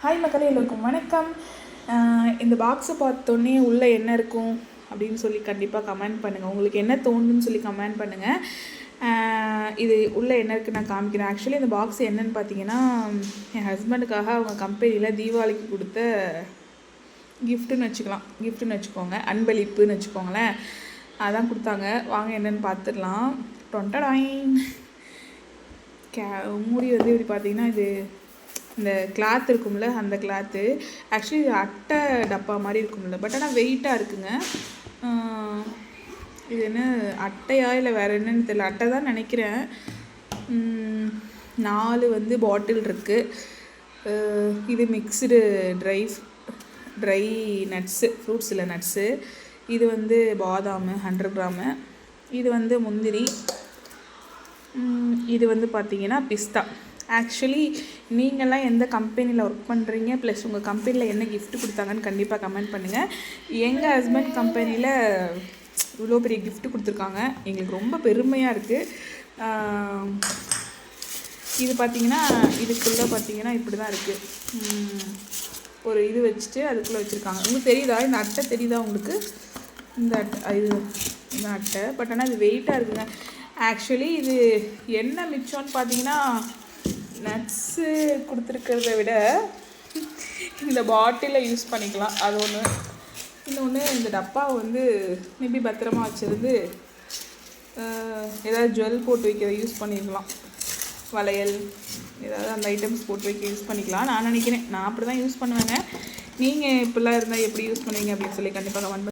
Hi மக்களே, எல்லோருக்கும் வணக்கம். இந்த பாக்ஸை பார்த்தோன்னே உள்ளே என்ன இருக்கும் அப்படின்னு சொல்லி கண்டிப்பாக கமெண்ட் பண்ணுங்கள். உங்களுக்கு என்ன தோணுன்னு சொல்லி கமெண்ட் பண்ணுங்கள். இது உள்ளே என்ன இருக்குன்னு நான் காமிக்கிறேன். ஆக்சுவலி இந்த பாக்ஸ் என்னன்னு பார்த்தீங்கன்னா, என் ஹஸ்பண்டுக்காக அவங்க கம்பெனியில் தீபாவளிக்கு கொடுத்த கிஃப்ட்டுன்னு வச்சுக்கோங்க, அன்பளிப்புன்னு வச்சுக்கோங்களேன். அதான் கொடுத்தாங்க. வாங்க என்னென்னு பார்த்துடலாம். டொண்டடாயின் மூடி வந்து இப்படி பார்த்தீங்கன்னா, இது இந்த கிளாத் இருக்கும்ல, அந்த கிளாத்து ஆக்சுவலி இது அட்டை டப்பா மாதிரி இருக்கும்ல, பட் ஆனால் வெயிட்டாக இருக்குங்க. இது என்ன அட்டையா இல்லை வேறு என்னன்னு தெரியல, அட்டை தான் நினைக்கிறேன். 4 வந்து பாட்டில் இருக்குது. இது மிக்ஸ்டு ட்ரை நட்ஸு, ஃப்ரூட்ஸ் இல்லை நட்ஸு. இது வந்து பாதாம் 100 கிராமு. இது வந்து முந்திரி. இது வந்து பார்த்திங்கன்னா பிஸ்தா. ஆக்சுவலி நீங்கள்லாம் எந்த கம்பெனியில் ஒர்க் பண்ணுறீங்க, ப்ளஸ் உங்கள் கம்பெனியில் என்ன கிஃப்ட் கொடுத்தாங்கன்னு கண்டிப்பாக கமெண்ட் பண்ணுங்கள். எங்கள் ஹஸ்பண்ட் கம்பெனியில் இவ்வளோ பெரிய கிஃப்ட் கொடுத்துருக்காங்க, எங்களுக்கு ரொம்ப பெருமையாக இருக்குது. இது பார்த்திங்கன்னா, இதுக்குள்ளே பார்த்திங்கன்னா இப்படி தான் இருக்குது. ஒரு இது வச்சுட்டு அதுக்குள்ளே வச்சுருக்காங்க. உங்களுக்கு தெரியுதா இந்த அட்டை? தெரியுதா உங்களுக்கு இந்த அட்டை? இந்த அட்டை பட் ஆனால் இது வெயிட்டாக இருக்குங்க. ஆக்சுவலி இது என்ன மிச்சம்னு பார்த்தீங்கன்னா, நட்ஸு கொடுத்துருக்கிறத விட இந்த பாட்டிலை யூஸ் பண்ணிக்கலாம். அது ஒன்று. இன்னொன்று, இந்த டப்பாவை வந்து மேபி பத்திரமா வச்சுருந்து ஏதாவது ஜுவல் போட்டு வைக்க யூஸ் பண்ணிக்கலாம். வளையல் ஏதாவது அந்த ஐட்டம்ஸ் போட்டு வைக்க யூஸ் பண்ணிக்கலாம் நான் நினைக்கிறேன். நான் அப்படி தான் யூஸ் பண்ணுவேங்க. நீங்கள் இப்படிலாம் இருந்தால் எப்படி யூஸ் பண்ணுவீங்க அப்படின்னு சொல்லி கண்டிப்பாக கமெண்ட்